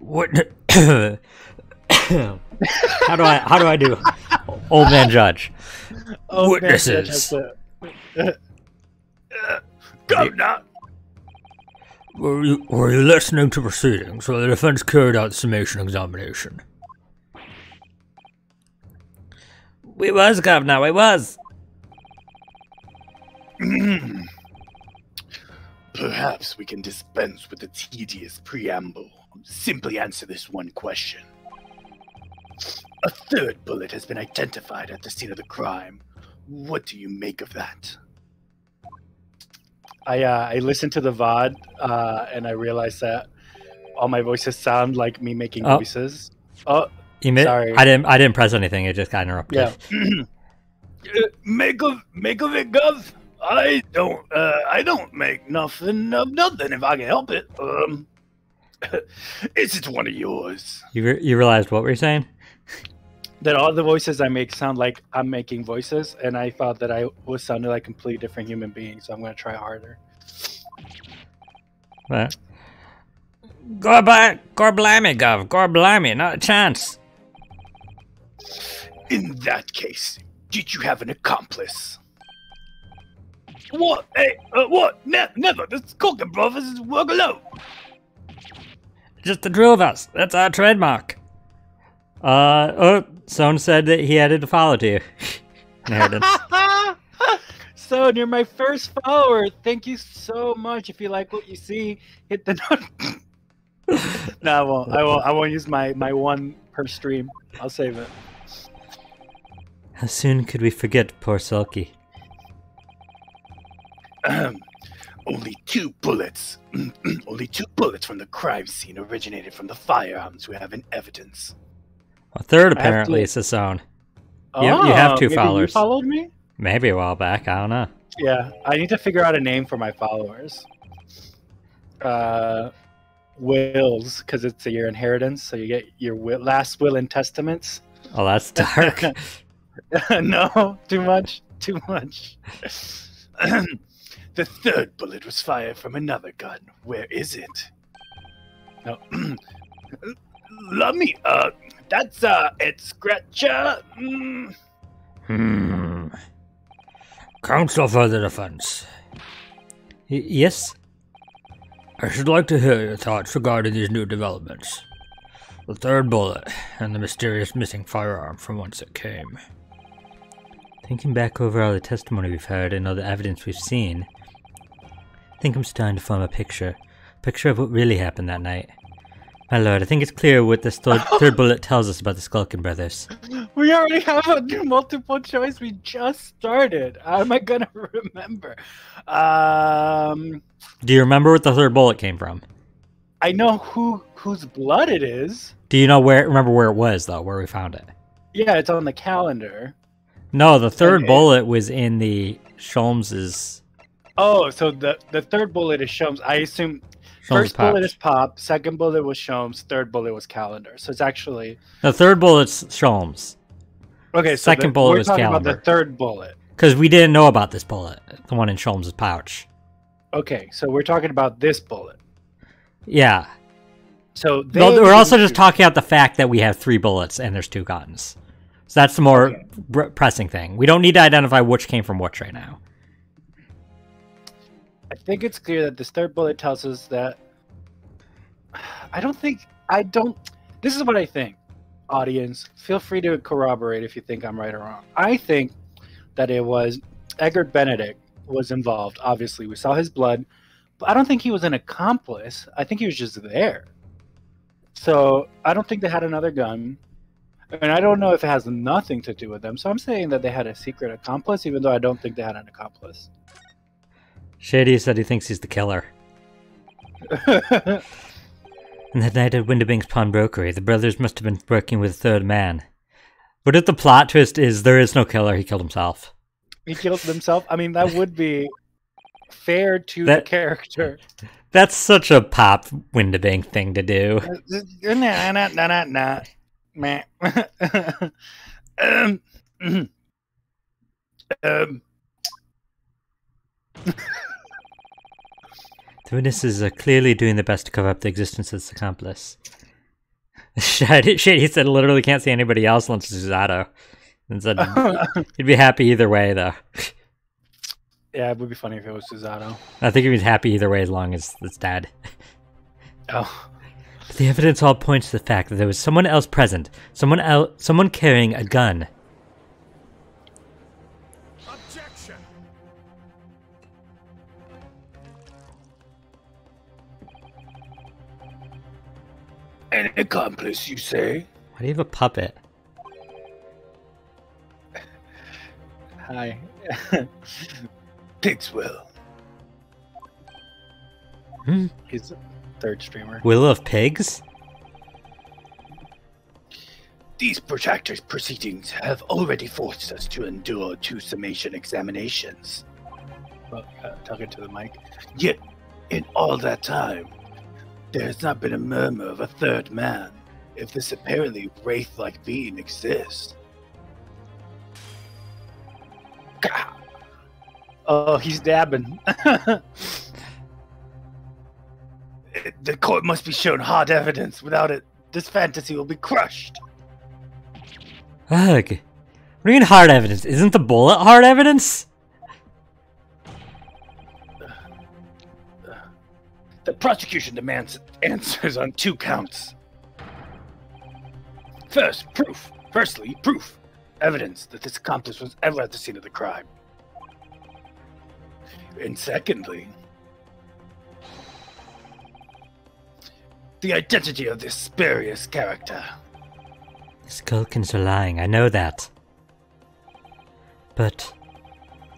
What? How do I do? Old man judge. Witnesses. Governor. Were you listening to proceedings while the defense carried out the summation examination? We was, Governor, we was. Perhaps we can dispense with the tedious preamble. Simply answer this one question. A third bullet has been identified at the scene of the crime. What do you make of that? I listened to the VOD and I realized that all my voices sound like me making voices. Oh, sorry. I didn't press anything. It just got interrupted. Yeah. Make of it, Gov. I don't make nothing of nothing if I can help it. Is it one of yours? You realized what we're saying? That all the voices I make sound like I'm making voices, and I thought that I was sounding like a completely different human being, so I'm going to try harder. What? Gorblimey, Gov. Gorblimey, not a chance. In that case, did you have an accomplice? What? Hey, what? Never. This Cockney brothers work alone. Just the two of us. That's our trademark. Someone said that he added a follow to you. Inheritance. Son, you're my first follower. Thank you so much. If you like what you see, hit the note. No, I won't. I won't use my one per stream. I'll save it. How soon could we forget poor Sulky? Only 2 bullets. Only 2 bullets from the crime scene originated from the firearms we have in evidence. A third, apparently, is his own. You have 2 followers. You followed me? Maybe a while back. I don't know. Yeah, I need to figure out a name for my followers. Wills, because it's your inheritance, so you get your last will and testaments. Oh, that's dark. No, too much. Too much. The third bullet was fired from another gun. Where is it? No. Let me, that's, Ed Scratcher. Counsel for the defense. Yes? I should like to hear your thoughts regarding these new developments. The third bullet, and the mysterious missing firearm from whence it came. Thinking back over all the testimony we've heard and all the evidence we've seen, I think I'm starting to form a picture of what really happened that night. My lord, I think it's clear what this third bullet tells us about the Skulkin brothers. We already have a new multiple choice. We just started. How am I gonna remember? Do you remember what the third bullet came from? I know whose blood it is. Do you know remember where it was, though, where we found it? Yeah, it's on the calendar. No, the third bullet was in the Sholmes's... Oh, so the third bullet is Sholmes. I assume first bullet is Pop, second bullet was Sholmes, third bullet was Calendar. So it's actually... The third bullet's Sholmes. Okay, so second bullet was Calendar. Calendar. We're talking about the third bullet. Because we didn't know about this bullet, the one in Sholmes's pouch. Okay, so we're talking about this bullet. Yeah. So we're also just talking about the fact that we have 3 bullets and there's 2 guns. So that's the more pressing thing. We don't need to identify which came from which right now. I think it's clear that this third bullet tells us that... This is what I think. Audience, feel free to corroborate if you think I'm right or wrong. I think that it was Edgar Benedict was involved. Obviously, we saw his blood. But I don't think he was an accomplice. I think he was just there. So I don't think they had another gun. And I don't know if it has nothing to do with them. So I'm saying that they had a secret accomplice, even though I don't think they had an accomplice. Shady said he thinks he's the killer. And that night at Windabing's pawnbrokery, the brothers must have been working with a third man. But if the plot twist is there is no killer, he killed himself. He killed himself? I mean, that would be fair to the character. That's such a Pop Windabing thing to do. The witnesses are clearly doing their best to cover up the existence of this accomplice. Shit, he said literally can't see anybody else unless it's Susato. And said he'd be happy either way, though. Yeah, it would be funny if it was Susato. I think he'd be happy either way as long as it's dead. Oh. But the evidence all points to the fact that there was someone else present. Someone carrying a gun. Objection. An accomplice, you say? Why do you have a puppet? Hi. Pigswill. He's the third streamer. Will of Pigs? These protractor proceedings have already forced us to endure 2 summation examinations. Well, talking to the mic. Yet, in all that time, there has not been a murmur of a third man, if this apparently wraith-like being exists. Gah! Oh, he's dabbing. The court must be shown hard evidence. Without it, this fantasy will be crushed. Ugh. What do you mean hard evidence? Isn't the bullet hard evidence? The prosecution demands answers on 2 counts. Firstly, proof. Evidence that this accomplice was ever at the scene of the crime. And secondly, the identity of this spurious character. The Skulkins are lying, I know that. But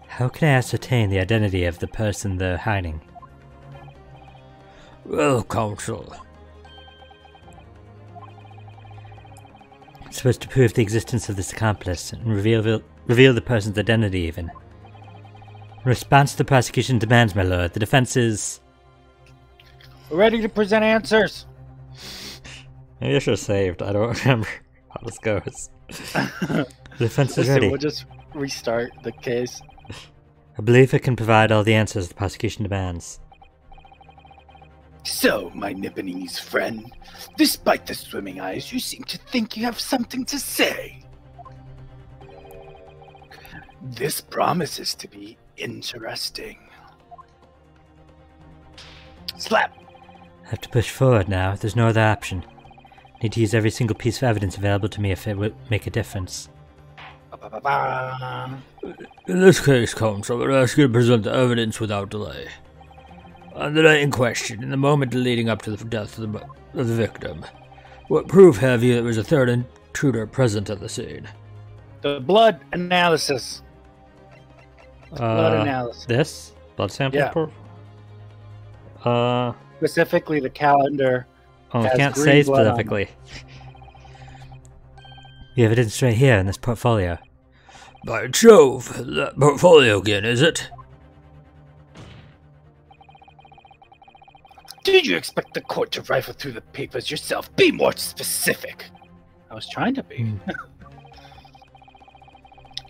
how can I ascertain the identity of the person they're hiding? Well, Counsel. I'm supposed to prove the existence of this accomplice and reveal the person's identity even. In response to the prosecution demands, my lord, the defense is... We're ready to present answers. Maybe I should have saved. I don't remember how this goes. The defense is Listen, ready. we'll just restart the case. I believe I can provide all the answers the prosecution demands. So, my Nipponese friend, despite the swimming eyes, you seem to think you have something to say. This promises to be interesting. Slap! I have to push forward now. There's no other option. Need to use every single piece of evidence available to me if it would make a difference. Ba-ba-ba. In this case, Counsel, I ask you to present the evidence without delay. On the night in question, in the moment leading up to the death of the victim, what proof have you that there was a third intruder present at the scene? The blood analysis. Blood analysis. This? Blood sample? Yeah. Specifically, the calendar. Oh, I has can't green say blood on it. specifically. The evidence right here in this portfolio. By Jove, that portfolio again, is it? Did you expect the court to rifle through the papers yourself? Be more specific. I was trying to be.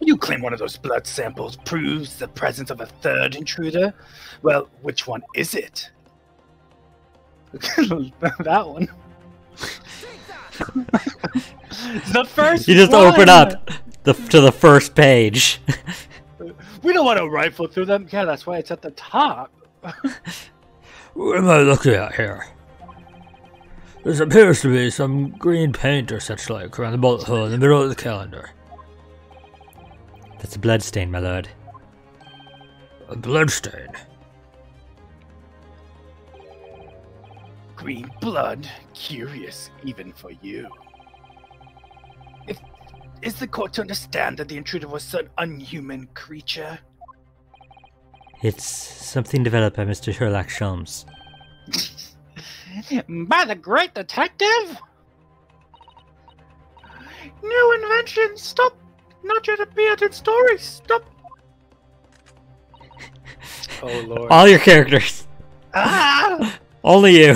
You claim one of those blood samples proves the presence of a third intruder? Well, which one is it? That one. The first You just one. open up to the first page. We don't want to rifle through them. Yeah, that's why it's at the top. What am I looking at here? There appears to be some green paint or such like around the bullet hole in the middle of the calendar. That's a bloodstain, my lord. A bloodstain? Green blood? Curious, even for you. Is the court to understand that the intruder was an unhuman creature? It's something developed by Mr. Sherlock Holmes. By the great detective? New invention, stop! Not yet appeared in stories, stop! Oh lord. All your characters. Ah! Only you.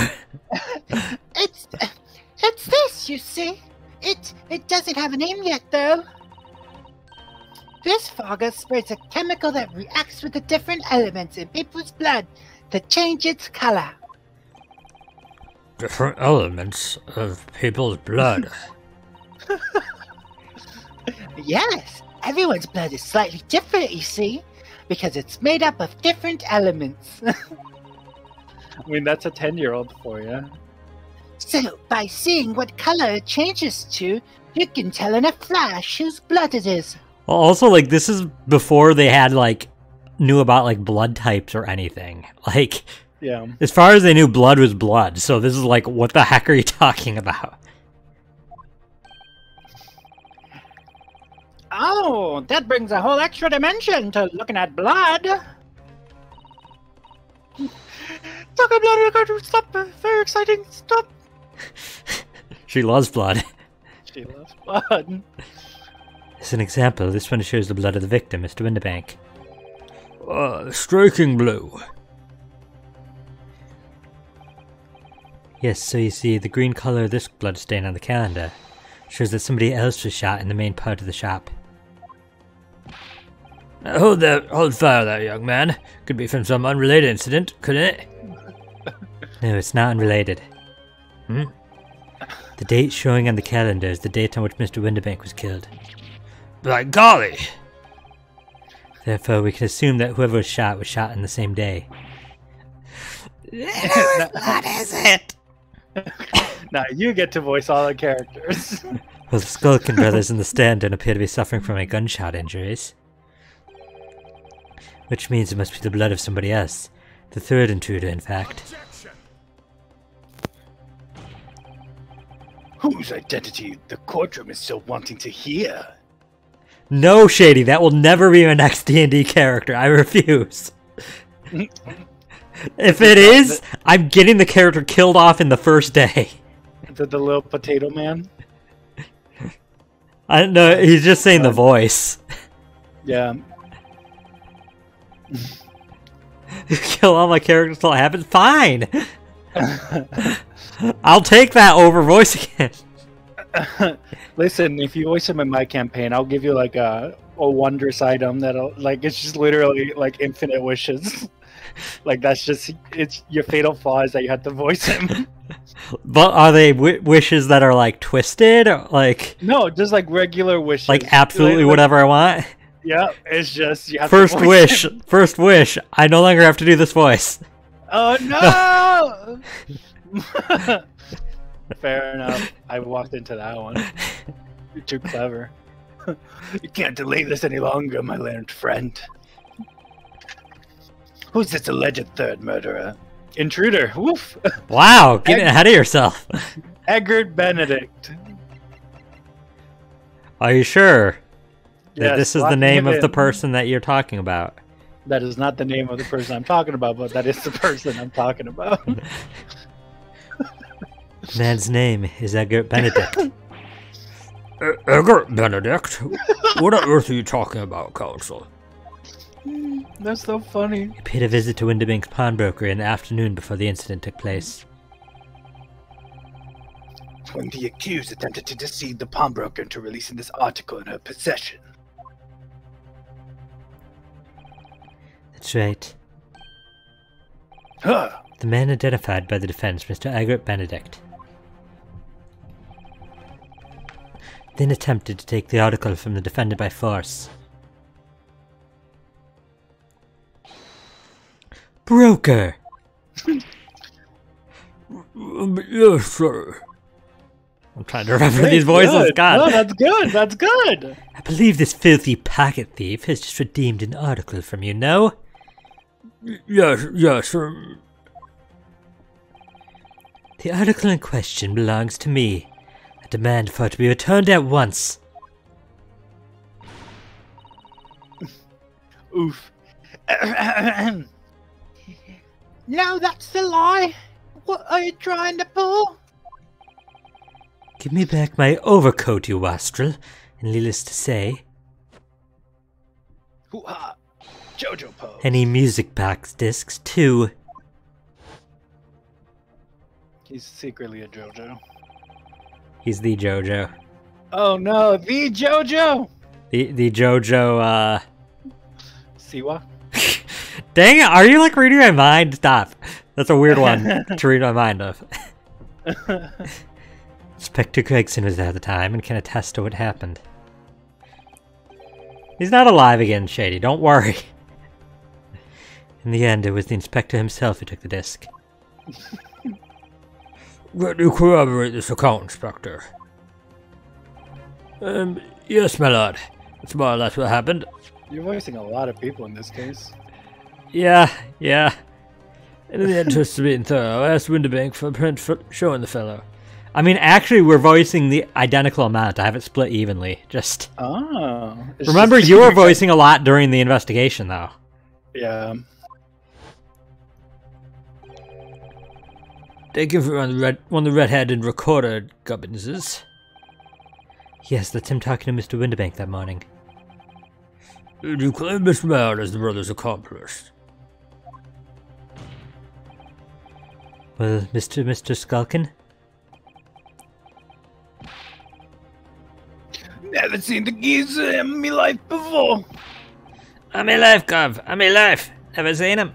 It's this, you see. It doesn't have a name yet, though. This fogger sprays a chemical that reacts with the different elements in people's blood to change its color. Different elements of people's blood. Yes, everyone's blood is slightly different, you see, because it's made up of different elements. I mean, that's a 10-year-old for you. So, by seeing what color it changes to, you can tell in a flash whose blood it is. Well, also, like, this is before they had, like, knew about, like, blood types or anything. Like, Yeah. as far as they knew, blood was blood. So this is like, what the heck are you talking about? Oh, that brings a whole extra dimension to looking at blood. Talking blood, I got to stop. Very exciting stuff. She loves blood. She loves blood. As an example, this one shows the blood of the victim, Mr. Winterbank. Striking blue. Yes, so you see, the green color of this blood stain on the calendar shows that somebody else was shot in the main part of the shop. Hold fire there, young man. Could be from some unrelated incident, couldn't it? No, it's not unrelated. The date showing on the calendar is the date on which Mr. Winterbank was killed. By golly! Therefore, we can assume that whoever was shot on the same day. What is it? Now you get to voice all the characters. Well, the Skulkin brothers in the stand don't appear to be suffering from any gunshot injuries. Which means it must be the blood of somebody else. The third intruder, in fact. Whose identity the courtroom is still wanting to hear? No, Shady, that will never be my next D&D character. I refuse. If it is, I'm getting the character killed off in the first day. The little potato man. I don't know, he's just saying the voice. Yeah. Kill all my characters till it happens? Fine! I'll take that over voice again. Listen, if you voice him in my campaign, I'll give you like a wondrous item that'll like it's just literally like infinite wishes. Like that's just it's your fatal flaw is that you have to voice him. But are they wishes that are like twisted? Or, like No, just like regular wishes. like absolutely whatever I want? Yeah, it's just you have First to voice wish. him. First wish. I no longer have to do this voice. Oh no! Fair enough. I walked into that one. You're too clever. You can't delay this any longer, my learned friend. Who's this alleged third murderer? Intruder. Woof. Wow, getting ahead of yourself. Eggert Benedict. Are you sure that Yes, this is the locking name it of the in. person that you're talking about? That is not the name of the person I'm talking about, but that is the person I'm talking about. Man's name is Eggert Benedict. Eggert Benedict? What on earth are you talking about, Counsel? That's so funny. He paid a visit to Winterbank's pawnbroker in the afternoon before the incident took place. When the accused attempted to deceive the pawnbroker into releasing this article in her possession. That's right. Huh. The man identified by the defense, Mr. Eggert Benedict, then attempted to take the article from the defendant by force. Broker! Yes, sir. I'm trying to remember these voices, Good. God. No, that's good. That's good. I believe this filthy pocket thief has just redeemed an article from you, no? Yes, The article in question belongs to me. I demand for it to be returned at once. Oof. No, that's the lie. What are you trying to pull? Give me back my overcoat, you wastrel, and needless to say, Hoo-ha. Jojo pose. any music box discs too. He's secretly a JoJo. He's the JoJo. Oh no, the JoJo! The JoJo, Siwa? Dang it, are you like reading my mind? Stop. That's a weird one to read my mind of. Inspector Gregson was there at the time and can attest to what happened. He's not alive again, Shady, don't worry. In the end, it was the inspector himself who took the disc. Can you corroborate this account, Inspector? Yes, my lord. That's more or less what happened. You're voicing a lot of people in this case. Yeah. In the interest of being thorough, I asked Winterbank for a print for showing the fellow. I mean, actually, we're voicing the identical amount. I have it split evenly. Just... Oh. Remember, you were voicing a lot during the investigation, though. Yeah. Thank you for one of the red-headed recorder gubbenses. Yes, that's him talking to Mr. Winterbank that morning. Did you claim Miss Mallard as the brother's accomplice? Well, Mr. Skulkin? Never seen the geezer in my life before. I'm alive, Gov. I'm alive. Never seen him.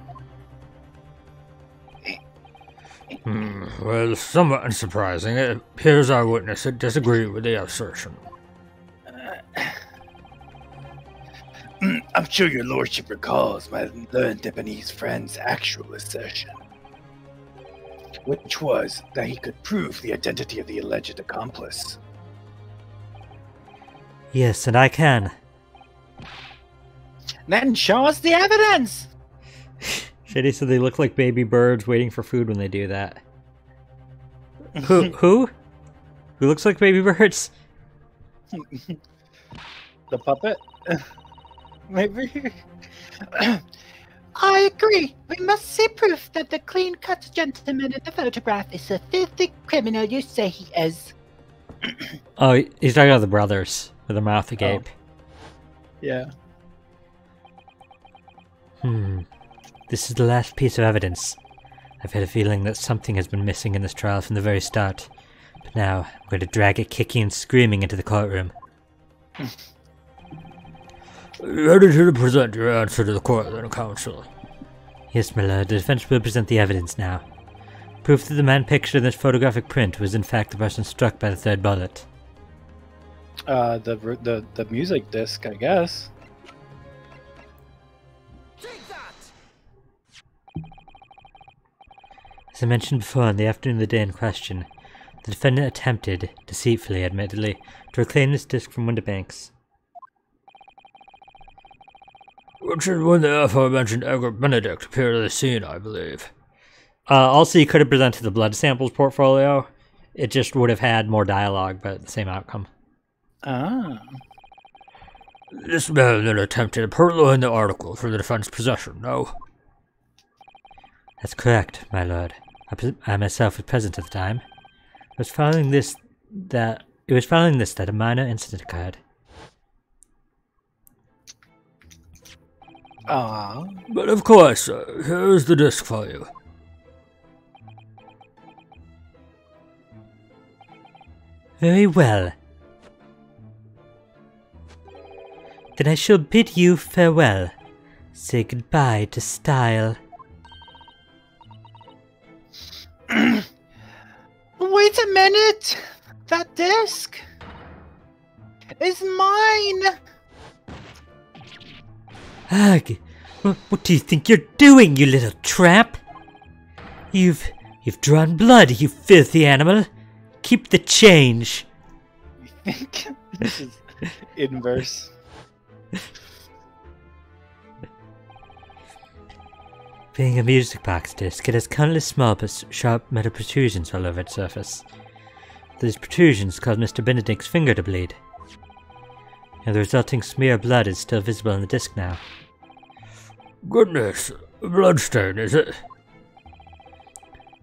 Well, somewhat unsurprising. It appears our witness had disagreed with the assertion. I'm sure your lordship recalls my learned Japanese friend's actual assertion, which was that he could prove the identity of the alleged accomplice. Yes, and I can. Then show us the evidence! Shady said they look like baby birds waiting for food when they do that. Who? Who looks like baby birds? The puppet? Maybe? I agree. We must see proof that the clean-cut gentleman in the photograph is the filthy criminal you say he is. Oh, he's talking about the brothers with their mouth agape. Yeah. This is the last piece of evidence. I've had a feeling that something has been missing in this trial from the very start. But now, I'm going to drag it kicking and screaming into the courtroom. Ready to present your answer to the court, then, counsel? Yes, my lord, the defense will present the evidence now. Proof that the man pictured in this photographic print was in fact the person struck by the third bullet. The music disc, I guess. As I mentioned before, in the afternoon of the day in question, the defendant attempted, deceitfully admittedly, to reclaim this disc from Winterbank's. Which is when the aforementioned Edward Benedict appeared at the scene, I believe. Also, you could have presented the blood samples portfolio. It just would have had more dialogue, but the same outcome. Ah. This man then attempted to purloin the article for the defense possession, no? That's correct, my lord. I myself was present at the time. It was following this that a minor incident occurred. Ah. But of course, here's the disc for you. Very well. Then I shall bid you farewell. Say goodbye to style. Wait a minute! That disc is mine! Ugh! What do you think you're doing, you little tramp? You've drawn blood, you filthy animal. Keep the change. I think this is inverse. Being a music box disc, it has countless small but sharp metal protrusions all over its surface. These protrusions caused Mr. Benedict's finger to bleed. And the resulting smear of blood is still visible on the disc now. Goodness, a bloodstain, is it?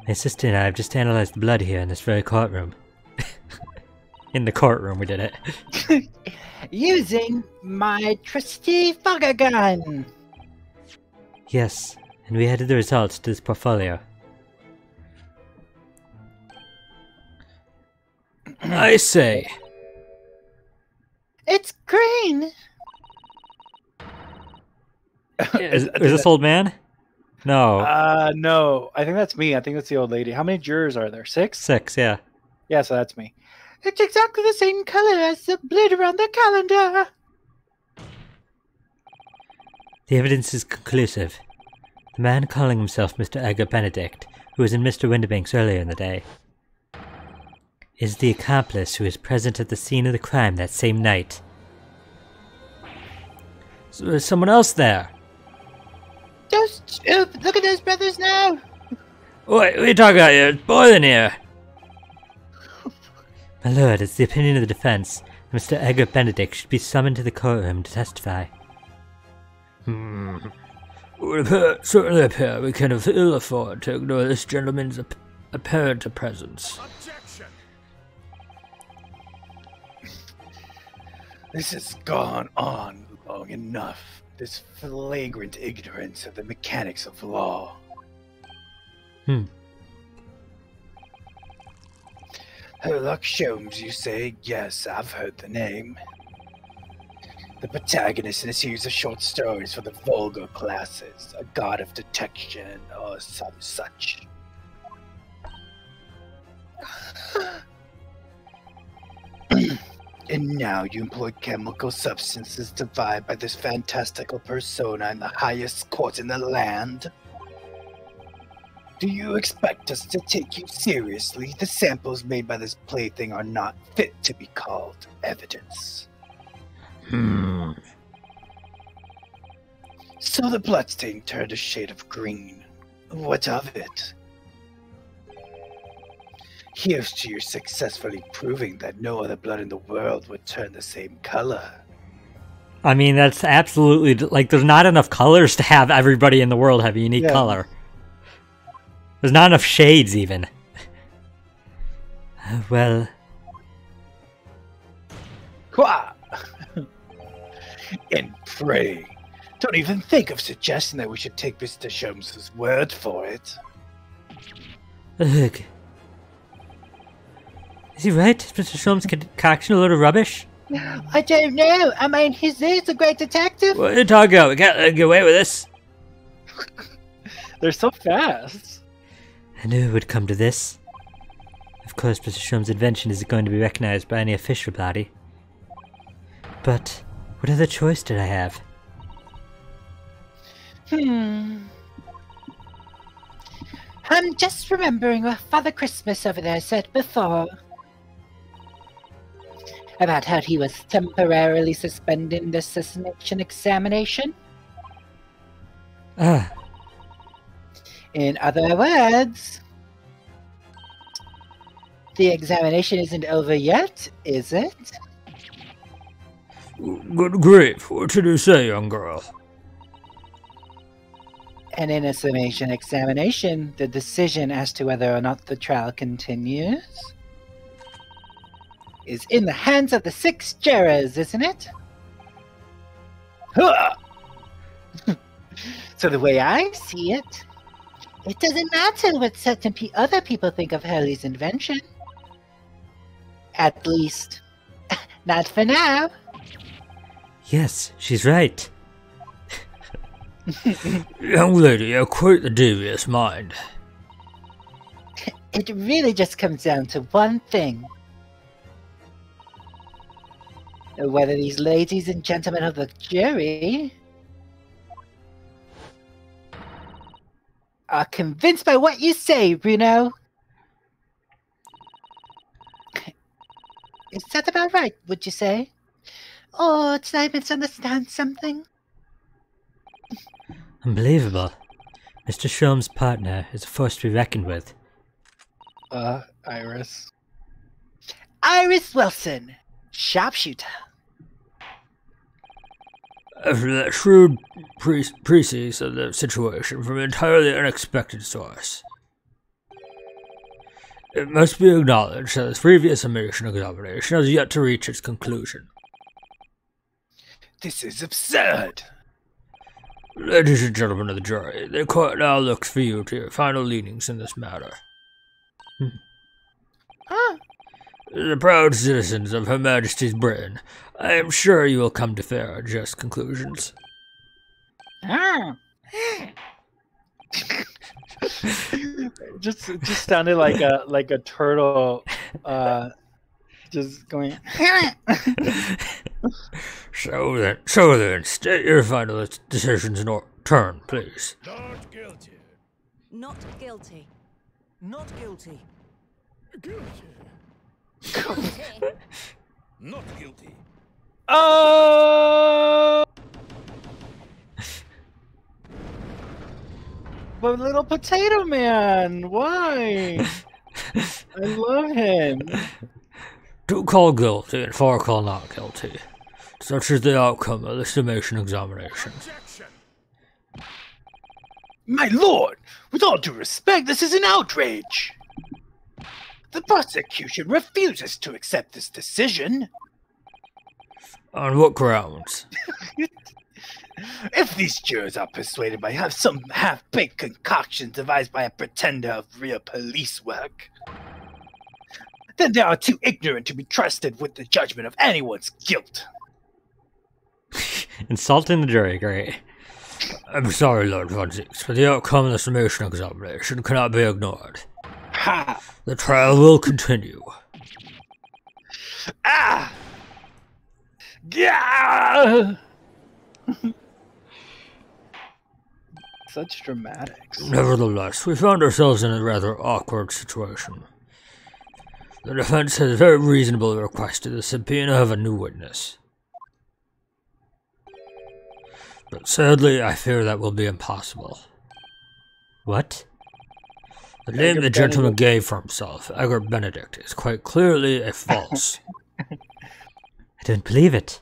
My sister and I have just analyzed the blood here in this very courtroom. In the courtroom we did it. Using my trusty fogger gun! Yes, and we added the results to this portfolio. I say. It's green! Is this old man? No. No. I think that's me. I think that's the old lady. How many jurors are there? 6? 6, yeah. Yeah, so that's me. It's exactly the same color as the blood around the calendar. The evidence is conclusive. The man calling himself Mr. Edgar Benedict, who was in Mr. Winterbank's earlier in the day, is the accomplice who was present at the scene of the crime that same night. So there's someone else there. Look at those brothers now. Wait, what are you talking about here? It's boiling here. My lord, it's the opinion of the defense that Mr. Edgar Benedict should be summoned to the courtroom to testify. It would certainly appear we can ill afford to ignore this gentleman's apparent presence. Objection! This has gone on long enough. This flagrant ignorance of the mechanics of law. Herlock Sholmes, you say? Yes, I've heard the name. The protagonist in a series of short stories for the vulgar classes, a god of detection or some such. And now you employ chemical substances to vie by this fantastical persona in the highest court in the land? Do you expect us to take you seriously? The samples made by this plaything are not fit to be called evidence. So the bloodstain turned a shade of green. What of it? Here's to your successfully proving that no other blood in the world would turn the same color. I mean, that's absolutely... Like, there's not enough colors to have everybody in the world have a unique color. There's not enough shades, even. Well... Qua! And pray, don't even think of suggesting that we should take Mr. Sholmes' word for it. Ugh. Is he right? Is Mr. Sholmes' concoction a load of rubbish? I don't know. I mean, he's a great detective. What are you talking about? We can't get away with this. They're so fast. I knew it would come to this. Of course, Mr. Sholmes' invention isn't going to be recognized by any official body. But what other choice did I have? I'm just remembering what Father Christmas over there said before. About how he was temporarily suspending the assassination examination. Ah, In other words, the examination isn't over yet, is it? Good grief, what did you say, young girl? And in a summation examination, the decision as to whether or not the trial continues is in the hands of the 6 jurors, isn't it? So the way I see it, it doesn't matter what certain other people think of Hurley's invention. At least, not for now. yes, she's right. Young lady, you're quite the devious mind. It really just comes down to one thing. Whether these ladies and gentlemen of the jury are convinced by what you say, Bruno. Is that about right, would you say? Or did I misunderstand something? Unbelievable. Mr. Sholmes' partner is a force to be reckoned with. Iris. Iris Wilson, sharpshooter. After that shrewd precis of the situation from an entirely unexpected source. It must be acknowledged that this previous summation examination has yet to reach its conclusion. This is absurd! Ladies and gentlemen of the jury, the court now looks for you to your final leanings in this matter. The proud citizens of Her Majesty's Britain, I am sure you will come to fair and just conclusions. just sounded like a turtle, just going. So then, state your final decisions in turn, please. Not guilty. Not guilty. Not guilty. Guilty. Not guilty. Oh! But little potato man, why? I love him. 2 call guilty and 4 call not guilty. Such is the outcome of the summation examination. Objection. My lord, with all due respect, this is an outrage. The prosecution refuses to accept this decision. On what grounds? If these jurors are persuaded by some half-baked concoction devised by a pretender of real police work, then they are too ignorant to be trusted with the judgment of anyone's guilt. Insulting the jury, great. I'm sorry, Lord Von Zix, but the outcome of the summation examination cannot be ignored. Ha! The trial will continue. Ah! Yeah! Such dramatics. Nevertheless, we found ourselves in a rather awkward situation. The defense has very reasonably requested the subpoena of a new witness. But sadly, I fear that will be impossible. What? The name the gentleman gave for himself, Egbert Benedict, is quite clearly a false. I don't believe it.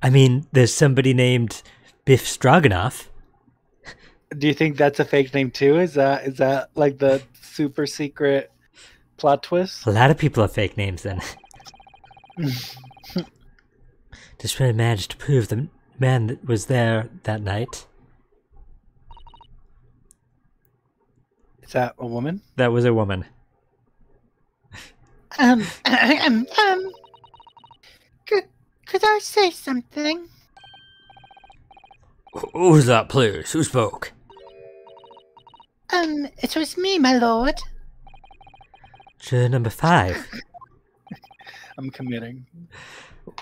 I mean, there's somebody named Biff Stroganoff. Do you think that's a fake name too? Is that like the super secret plot twist? A lot of people have fake names then. Just really managed to prove the man that was there that night. Is that a woman? That was a woman. Could I say something? Who was that, please? Who spoke? It was me, my lord. Juror number 5. I'm committing.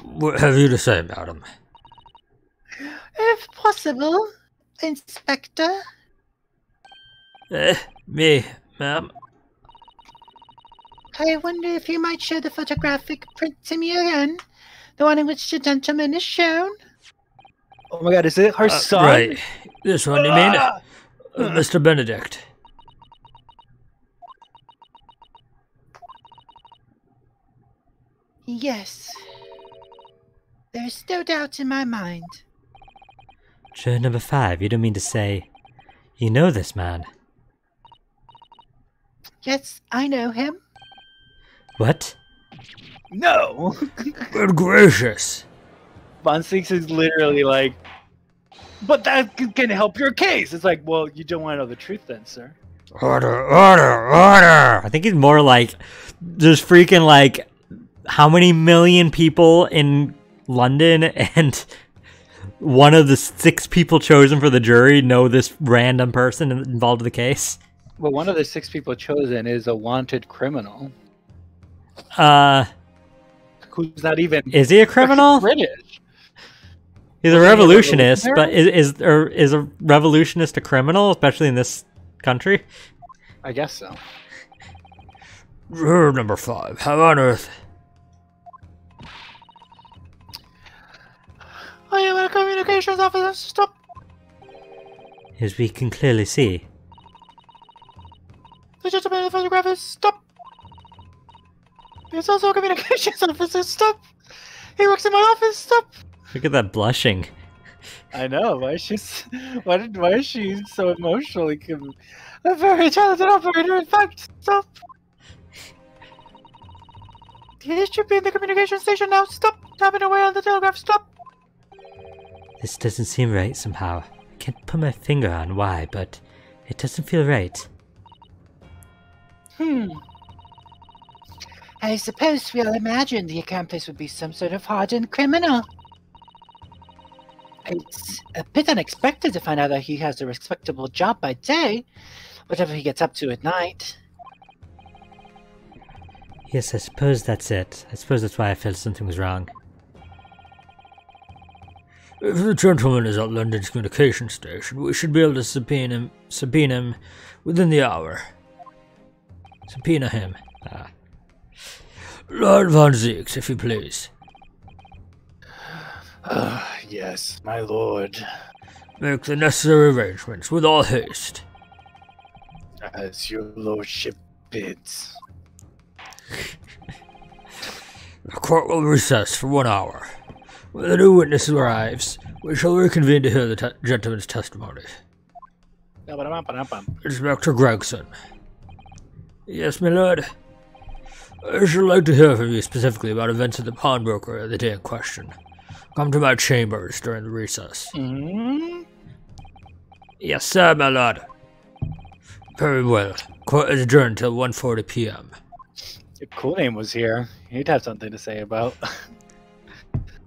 What have you to say, madam? If possible, Inspector. Me, ma'am? I wonder if you might show the photographic print to me again. The one in which the gentleman is shown. Oh my god, is it her son? Right. This one, you mean? Mr. Benedict. Yes. There is no doubt in my mind. Juror number 5, you don't mean to say you know this man? Yes, I know him. What? No! Good gracious. Von Six is literally like, but that can help your case. It's like, well, you don't want to know the truth then, sir. Order, order, order! I think he's more like just freaking like how many million people in London and one of the 6 people chosen for the jury know this random person involved in the case. Well, one of the 6 people chosen is a wanted criminal. Who's not even... Is he a criminal? British. He's a revolutionist, but is a revolutionist a criminal, especially in this country? I guess so. Juror number 5, how on earth? I am a communications officer. Stop. As we can clearly see. The gentleman in the photograph is stop. He's also a communications officer. Stop. He works in my office. Stop. Look at that blushing. I know. Why is she so emotionally? A very talented operator, in fact. Stop. He should be in the communication station now. Stop. Tapping away on the telegraph. Stop. This doesn't seem right somehow. I can't put my finger on why, but it doesn't feel right. I suppose we'll imagine the accomplice would be some sort of hardened criminal. It's a bit unexpected to find out that he has a respectable job by day, whatever he gets up to at night. Yes, I suppose that's it. I suppose that's why I felt something was wrong. If the gentleman is at London's communication station, we should be able to subpoena him within the hour. Subpoena him. Lord Von Zeeks, if you please. Yes, my lord. Make the necessary arrangements with all haste. As your lordship bids. The court will recess for 1 hour. When the new witness arrives, we shall reconvene to hear the gentleman's testimony. Inspector Gregson. Yes, my lord. I should like to hear from you specifically about events at the pawnbroker the day in question. Come to my chambers during the recess. Yes, sir, my lord. Very well. Court is adjourned till 1:40 p.m. If Cool Name was here, he'd have something to say about.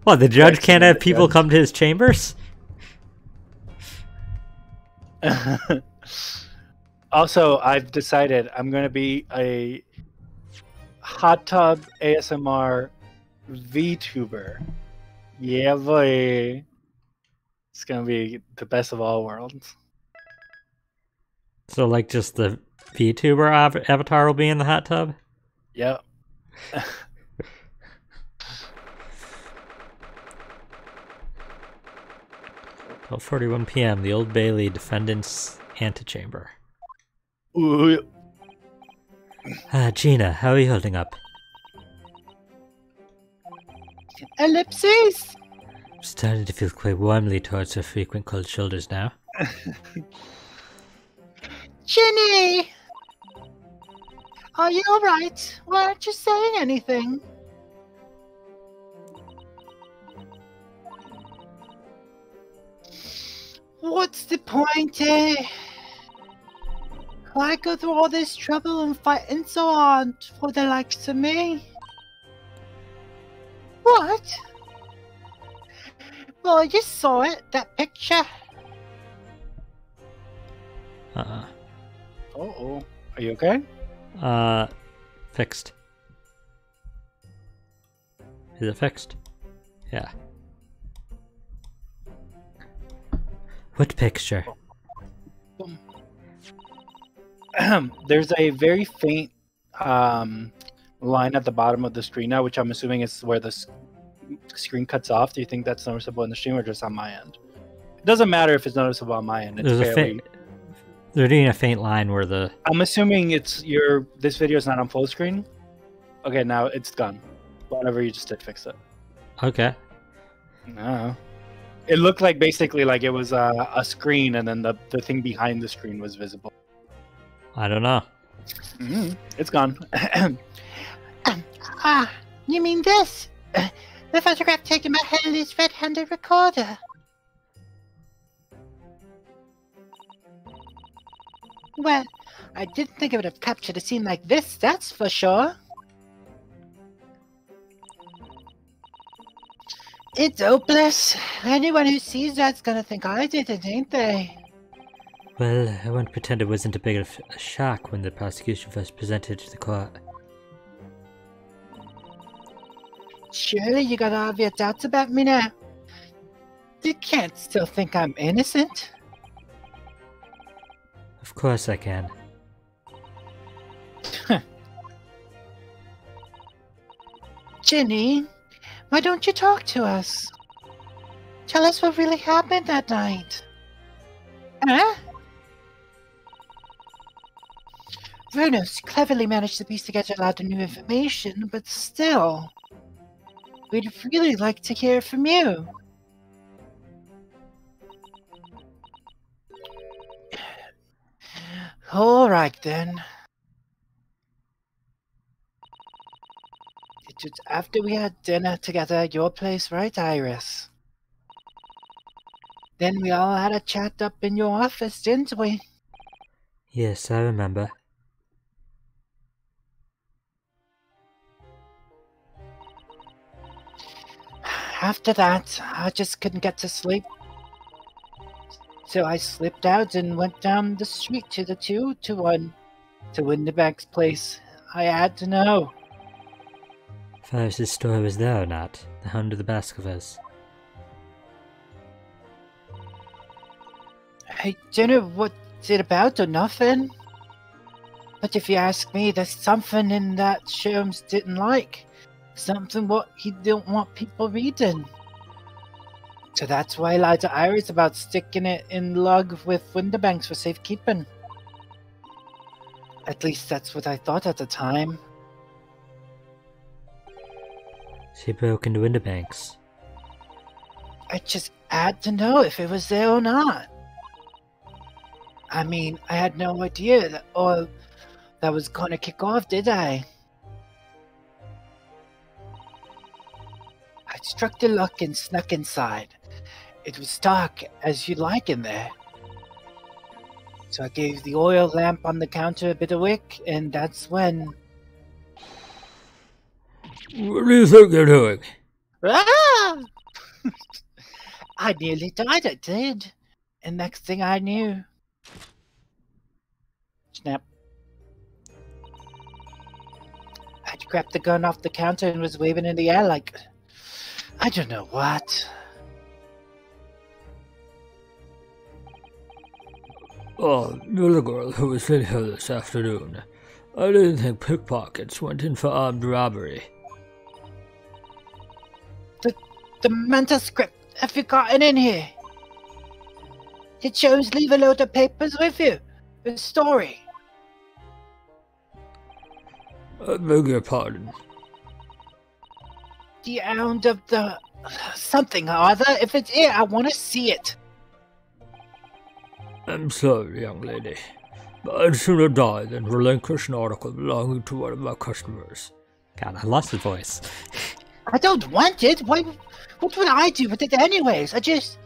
What, the judge can't have people come to his chambers? Also, I've decided I'm going to be a hot tub ASMR VTuber. Yeah, boy. It's going to be the best of all worlds. So, like, just the VTuber avatar will be in the hot tub? Yep. 12:41 p.m. The Old Bailey Defendant's Antechamber. Ooh. Gina, how are you holding up? Ellipses! I'm starting to feel quite warmly towards her frequent cold shoulders now. Ginny! Are you alright? Why aren't you saying anything? What's the point, eh? Why go through all this trouble and fight and so on for the likes of me? What? Well, you saw it, that picture. Uh-oh. Are you okay? Fixed. Is it fixed? Yeah. What picture? There's a very faint line at the bottom of the screen now, which I'm assuming is where the screen cuts off. Do you think that's noticeable in the stream or just on my end? It doesn't matter if it's noticeable on my end. It's There's barely... They're doing a faint line where the... I'm assuming it's this video is not on full screen. Okay, now it's gone. Whatever you just did, fix it. Okay. No. It looked like basically like it was a screen and then the thing behind the screen was visible. I don't know. It's gone. You mean this? The photograph taken by Henley's red-handed recorder. Well, I didn't think it would have captured a scene like this, that's for sure. It's hopeless. Anyone who sees that's gonna think I did it, ain't they? Well, I won't pretend it wasn't a big of a shock when the prosecution first presented to the court. Surely you got all of your doubts about me now. You can't still think I'm innocent. Of course I can. Ginny, why don't you talk to us? Tell us what really happened that night. Huh? Bruno's cleverly managed to piece together a lot of new information, but still, we'd really like to hear from you. All right, then. It was after we had dinner together at your place, right, Iris? Then we all had a chat up in your office, didn't we? Yes, I remember. After that, I just couldn't get to sleep. So I slipped out and went down the street to the 2-1 to Winterbank's place. I had to know. First, his story was there or not, the Hound of the Baskervilles. I don't know what it's about or nothing. But if you ask me, there's something in that Sherms didn't like. Something what he didn't want people reading. So that's why I lied to Iris about sticking it in lug with Winterbanks for safekeeping. At least that's what I thought at the time. She broke into Winterbanks. I just had to know if it was there or not. I mean, I had no idea that was gonna kick off, did I? I struck the lock and snuck inside. It was dark, as you'd like in there. So I gave the oil lamp on the counter a bit of wick, and that's when... What do you think you're doing? Ah! I nearly died, I did. And next thing I knew... Snap. I grabbed the gun off the counter and was waving in the air like... I don't know what. Oh, you're the girl who was in here this afternoon. I didn't think pickpockets went in for armed robbery. The mental script, have you got it in here? Did Jones leave a load of papers with you? A story? I beg your pardon. The Hound of the... something or other. If it's here, I want to see it. I'm sorry, young lady, but I'd sooner die than relinquish an article belonging to one of my customers. God, I lost the voice. I don't want it. What would I do with it anyways? I just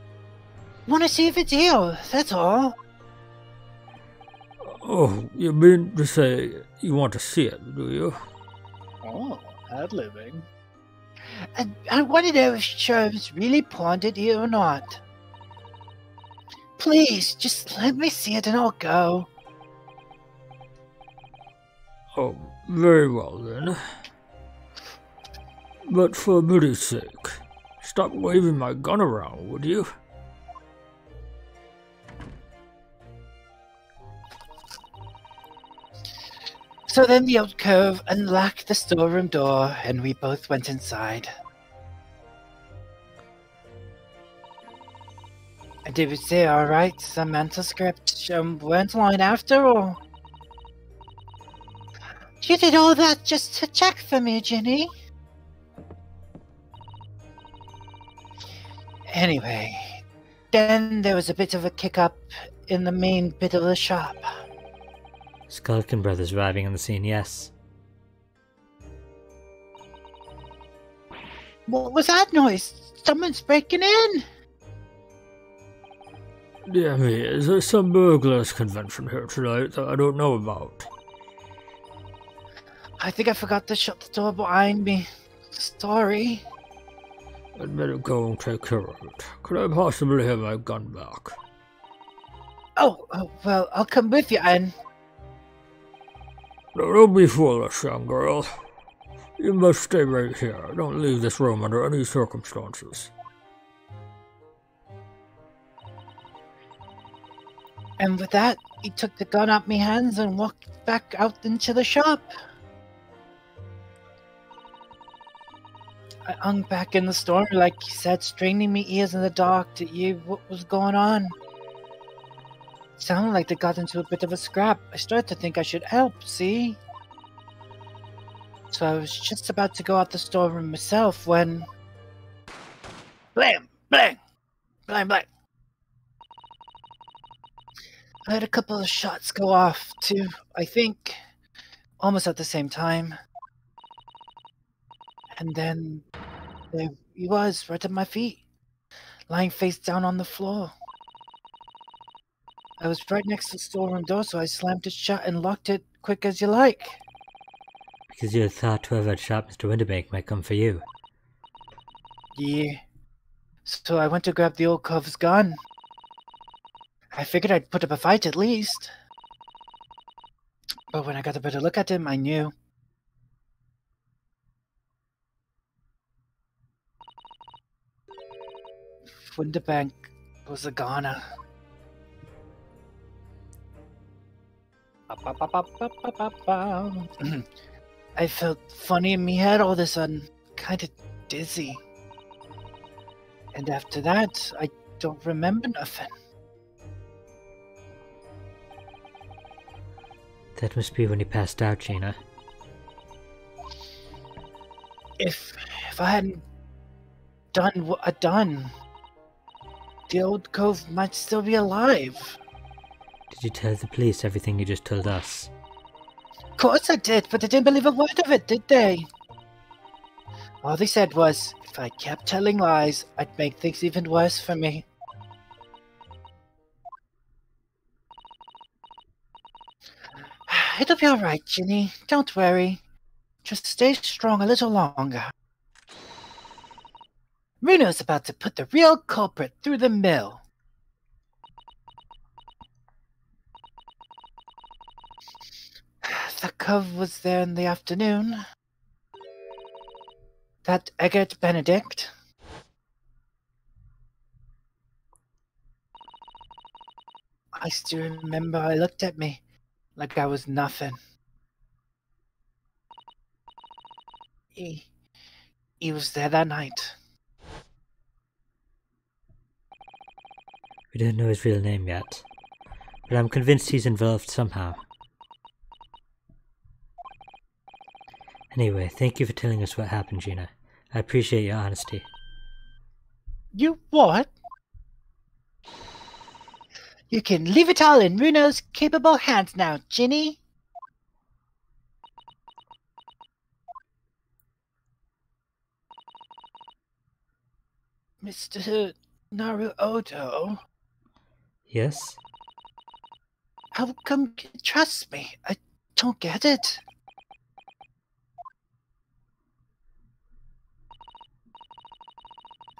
want to see if it's here. That's all. Oh, you mean to say you want to see it, do you? Oh, ad-libbing. I want to know if Sherms really pawned it here or not. Please, just let me see it and I'll go. Oh, very well then. But for pity's sake, stop waving my gun around, would you? So then the old cove unlocked the storeroom door and we both went inside. Did we say alright? Some mental script went line after all? You did all that just to check for me, Ginny? Anyway, then there was a bit of a kick-up in the main bit of the shop. Skulkin Brothers arriving on the scene, yes. What was that noise? Someone's breaking in! Dear me, is there some burglars convention here tonight that I don't know about? I think I forgot to shut the door behind me. Sorry. I'd better go and take care of it. Could I possibly have my gun back? Oh, well, I'll come with you, Anne. No, don't be foolish, young girl. You must stay right here. Don't leave this room under any circumstances. And with that, he took the gun out my hands and walked back out into the shop. I hung back in the store, like he said, straining me ears in the dark to hear what was going on. It sounded like they got into a bit of a scrap. I started to think I should help, see? So I was just about to go out the storeroom myself when... Blam! Blang! Blang! Blang! I had a couple of shots go off, too, I think, almost at the same time. And then there he was, right at my feet, lying face down on the floor. I was right next to the storeroom door, so I slammed it shut and locked it quick as you like. Because you thought whoever had shot Mr. Winterbank might come for you. Yeah. So I went to grab the old cove's gun. I figured I'd put up a fight at least. But when I got a better look at him, I knew. Wunderbank was a goner. I felt funny in me head all of a sudden, kind of dizzy. And after that, I don't remember nothing. That must be when you passed out, Gina. If I hadn't done what I'd done, the old cove might still be alive. Did you tell the police everything you just told us? Of course I did, but they didn't believe a word of it, did they? All they said was, if I kept telling lies, I'd make things even worse for me. It'll be alright, Ginny. Don't worry. Just stay strong a little longer. Runo's about to put the real culprit through the mill. The cove was there in the afternoon. That Eggert Benedict. I still remember I looked at me like I was nothing. He was there that night. We don't know his real name yet, but I'm convinced he's involved somehow. Anyway, thank you for telling us what happened, Gina. I appreciate your honesty. You what? You can leave it all in Runo's capable hands now, Ginny. Mr. Naruoto, Yes? how come you trust me? I don't get it.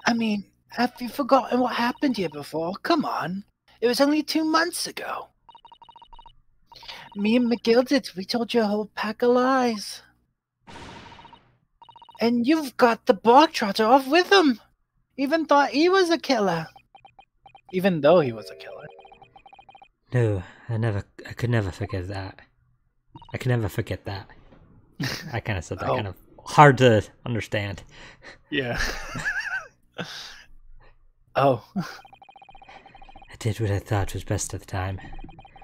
I mean, have you forgotten what happened here before? Come on. It was only 2 months ago. Me and McGilded, we told you a whole pack of lies. And you've got the bog trotter off with him. Even thought he was a killer. Even though he was a killer. No, I could never forget that. I could never forget that. I kind of said that kind of hard to understand. Yeah. Oh. I did what I thought was best at the time,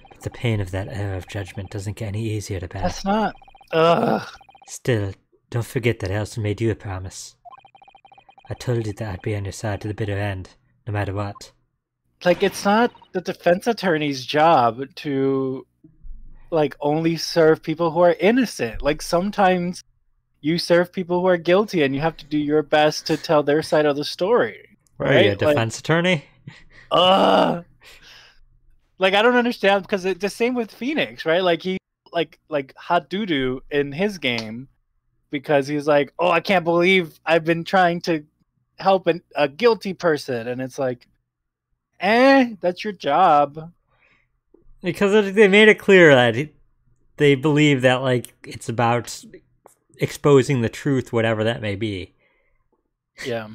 but the pain of that error of judgment doesn't get any easier to bear. That's not. Ugh. Still, don't forget that I also made you a promise. I told you that I'd be on your side to the bitter end, no matter what. Like, it's not the defense attorney's job to, like, only serve people who are innocent. Like, sometimes you serve people who are guilty and you have to do your best to tell their side of the story. Right? Are you a defense attorney? Like, I don't understand, because it's the same with Phoenix, right? Like, he, like hot doo-doo in his game, because he's like, oh, I can't believe I've been trying to help a guilty person. And it's like, that's your job. Because they made it clear that they believe that, like, it's about exposing the truth, whatever that may be. Yeah.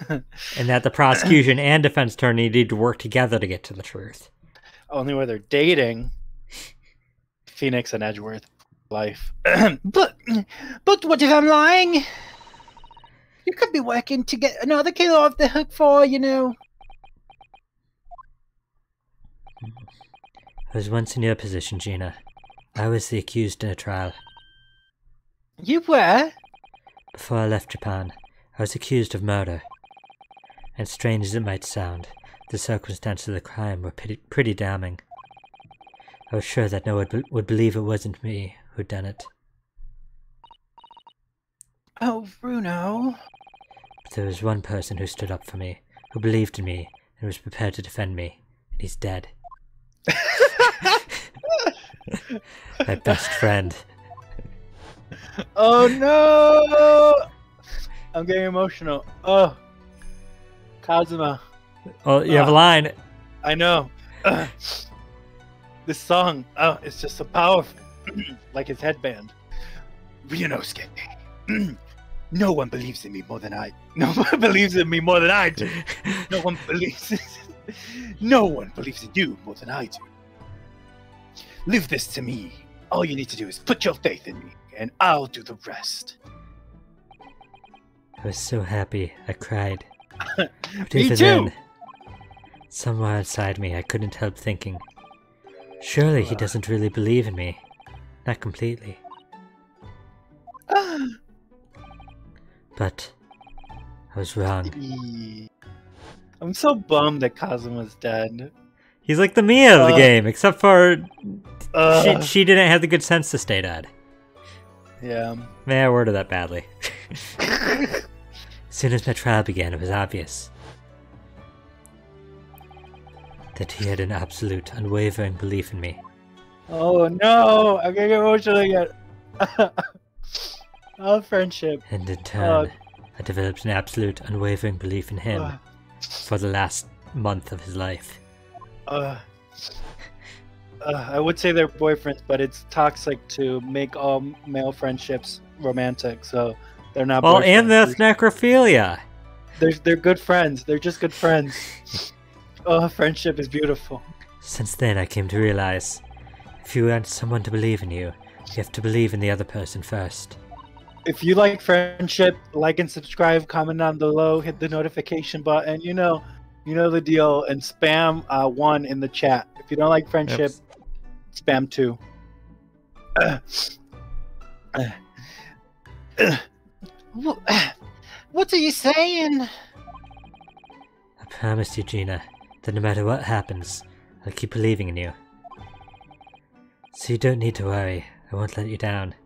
And that the prosecution and defense attorney need to work together to get to the truth. Only where they're dating. Phoenix and Edgeworth life. But what if I'm lying? You could be working to get another killer off the hook for, you know. I was once in your position, Gina. I was the accused in a trial. You were? Before I left Japan, I was accused of murder. And strange as it might sound, the circumstances of the crime were pretty damning. I was sure that no one would believe it wasn't me who'd done it. Oh, Bruno. But there was one person who stood up for me, who believed in me, and was prepared to defend me, and he's dead. My best friend. Oh no! I'm getting emotional. Oh, Kazuma. Oh, you have a line. I know. This song, it's just so powerful. Like his headband. Ryunosuke, no one believes in me more than I. No one believes in me more than I do. No one believes. No one believes in you more than I do. Leave this to me. All you need to do is put your faith in me, and I'll do the rest. I was so happy, I cried. But Me even too! then, somewhere inside me, I couldn't help thinking, surely he doesn't really believe in me. Not completely. But I was wrong. I'm so bummed that Kazuma's dead. He's like the Mia of the game, except for she didn't have the good sense to stay dead. Yeah. Man, I worded that badly. As soon as my trial began, it was obvious that he had an absolute, unwavering belief in me. Oh no! I'm gonna get emotional again. Oh, friendship. And in turn, I developed an absolute, unwavering belief in him for the last month of his life. I would say they're boyfriends, but it's toxic to make all male friendships romantic, so they're not Well, boyfriends. and that's necrophilia. They're good friends. They're just good friends. Oh, friendship is beautiful. Since then, I came to realize, if you want someone to believe in you, you have to believe in the other person first. If you like friendship, like and subscribe, comment down below, hit the notification button. You know the deal, and spam 1 in the chat. If you don't like friendship, spam 2. What are you saying? I promise you, Gina, that no matter what happens, I'll keep believing in you. So you don't need to worry, I won't let you down.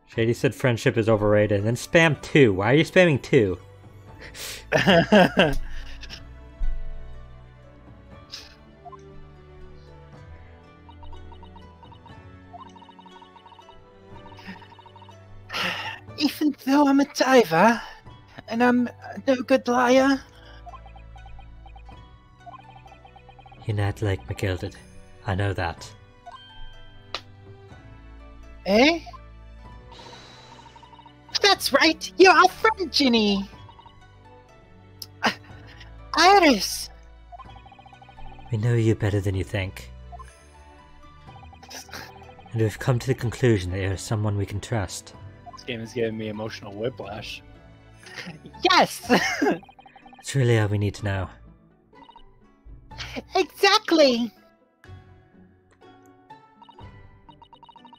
Shady said friendship is overrated, and then spam 2. Why are you spamming 2? Even though I'm a diver, and I'm no good liar. You're not like McGilded. I know that. Eh? That's right, you're our friend, Ginny. Iris. We know you better than you think. And we've come to the conclusion that you're someone we can trust. This game is giving me emotional whiplash. Yes. That's really all we need to know. Exactly.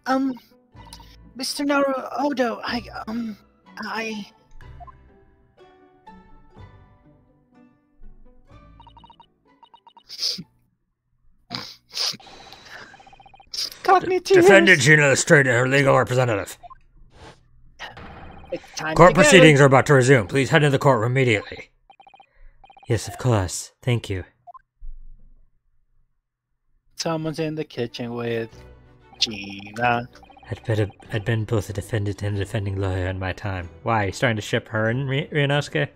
Mr. Naruto, I... Cockney tears. Defendant Gina Lestrade and her legal representative. It's time Court to go. proceedings are about to resume. Please head into the courtroom immediately. Yes, of course. Thank you. Someone's in the kitchen with Gina. I'd been both a defendant and a defending lawyer in my time. Why? You starting to ship her and Ryunosuke?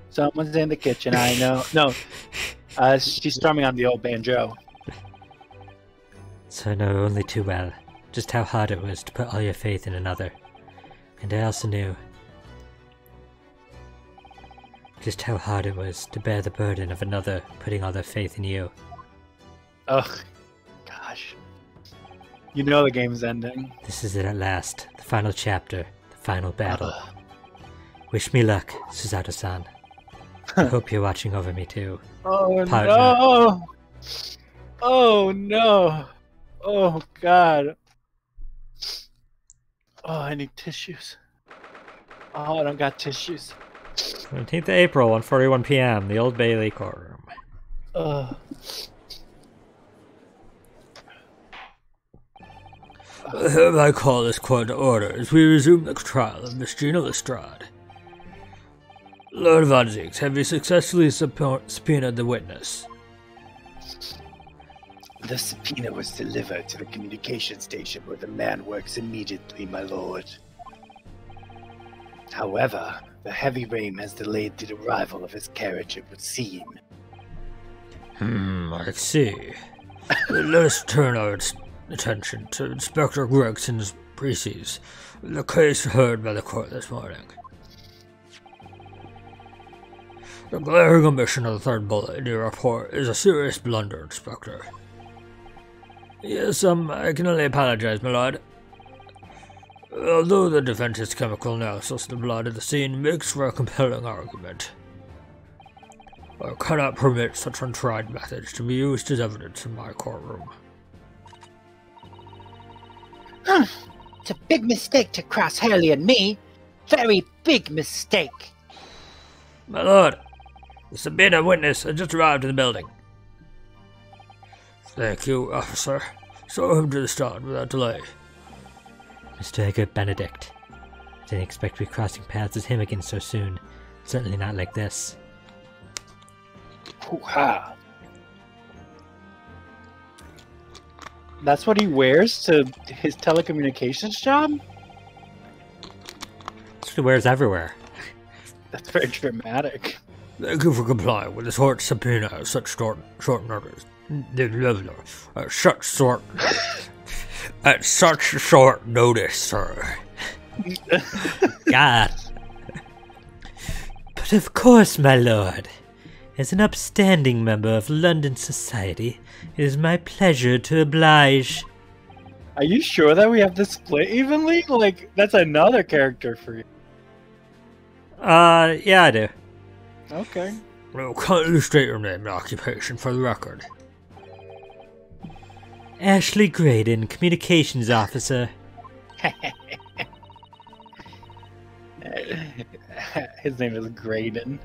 Someone's in the kitchen, I know. No, she's strumming on the old banjo. So I know only too well just how hard it was to put all your faith in another. And I also knew just how hard it was to bear the burden of another putting all their faith in you. Ugh, gosh. You know the game's ending. This is it at last. The final chapter. The final battle. Wish me luck, Susato-san. I hope you're watching over me too. Oh Partner. no! Oh no! Oh god! Oh, I need tissues. Oh, I don't got tissues. 17th of April, 1:41 p.m., the Old Bailey courtroom. Ugh. I call this court to order as we resume the trial of Miss Gina Lestrade. Lord Von Zieks, have you successfully subpoenaed the witness? The subpoena was delivered to the communication station where the man works immediately, my lord. However, the heavy rain has delayed the arrival of his carriage, it would seem. I see. Let us turn our attention to Inspector Gregson's précis, the case heard by the court this morning. The glaring omission of the third bullet in your report is a serious blunder, Inspector. Yes, I can only apologize, my lord. Although the defense's chemical analysis of the blood at the scene makes for a compelling argument, I cannot permit such untried methods to be used as evidence in my courtroom. It's a big mistake to cross Hurley and me. Very big mistake. My lord, the subpoenaed witness has just arrived in the building. Thank you, officer. Show him to the stand without delay. Mr. Egbert Benedict. I didn't expect to be crossing paths with him again so soon. Certainly not like this. Hoo-ha. That's what he wears to his telecommunications job? That's what he wears everywhere. That's very dramatic. Thank you for complying with this court subpoena at such short notice. At such short notice, sir. God. But of course, my lord. As an upstanding member of London society, it is my pleasure to oblige. Are you sure that we have this split evenly? Like, that's another character for you. Yeah, I do. Okay. Well, kindly state your name and occupation for the record. Ashley Graydon, Communications Officer. His name is Graydon.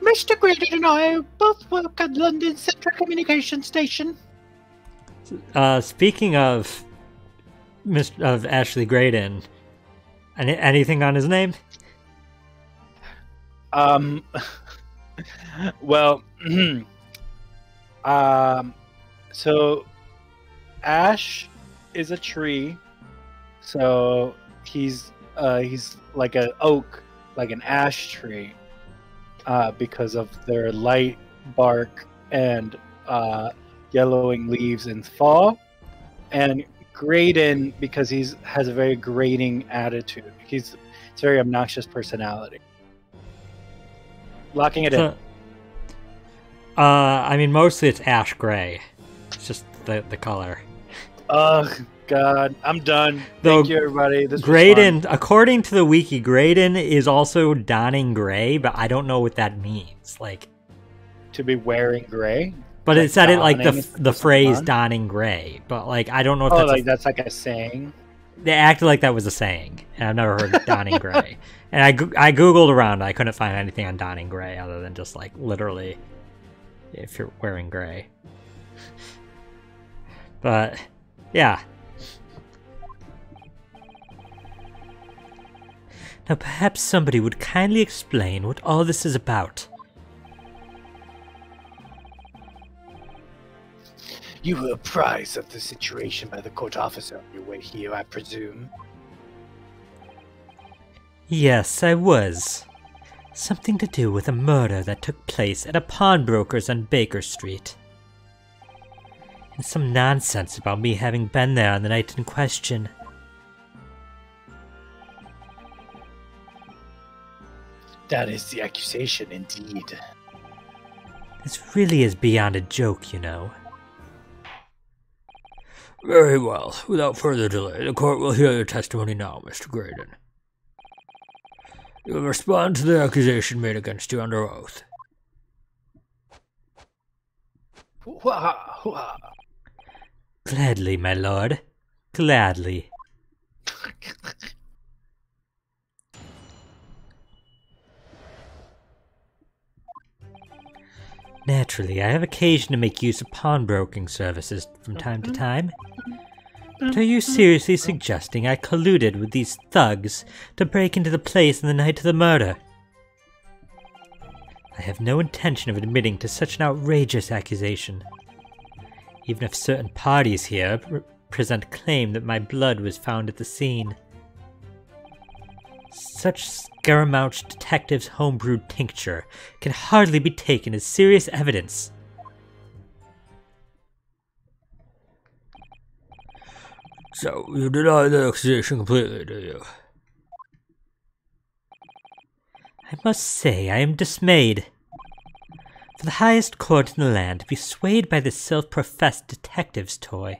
Mr. Graydon and I both work at London Central Communication Station. Speaking of Ashley Graydon, anything on his name? Well, so Ash is a tree, so he's like an oak, like an ash tree, because of their light bark and yellowing leaves in fall, and Graydon because has a very grating attitude. It's a very obnoxious personality. Locking it in. I mean, mostly it's ash gray. It's just the color. Oh, God. I'm done. Thank you, everybody. This Graydon, was fun. according to the wiki, Graydon is also donning gray, but I don't know what that means. Like, to be wearing gray? But like it said it like donning the phrase on? donning gray. But, like, I don't know if that's like a saying? They acted like that was a saying, and I've never heard donning gray. And I Googled around, I couldn't find anything on donning gray other than just, like, literally, if you're wearing gray. But, yeah. Now perhaps somebody would kindly explain what all this is about. You were apprised of the situation by the court officer on your way here, I presume? Yes, I was. Something to do with a murder that took place at a pawnbroker's on Baker Street. And some nonsense about me having been there on the night in question. That is the accusation, indeed. This really is beyond a joke, you know. Very well. Without further delay, the court will hear your testimony now, Mr. Graydon. You will respond to the accusation made against you under oath. Gladly, my lord. Gladly. Naturally, I have occasion to make use of pawnbroking services from time to time. But are you seriously suggesting I colluded with these thugs to break into the place on the night of the murder? I have no intention of admitting to such an outrageous accusation. Even if certain parties here present claim that my blood was found at the scene. such Scaramouche detective's homebrewed tincture can hardly be taken as serious evidence. So, you deny the accusation completely, do you? I must say I am dismayed. For the highest court in the land to be swayed by this self-professed detective's toy.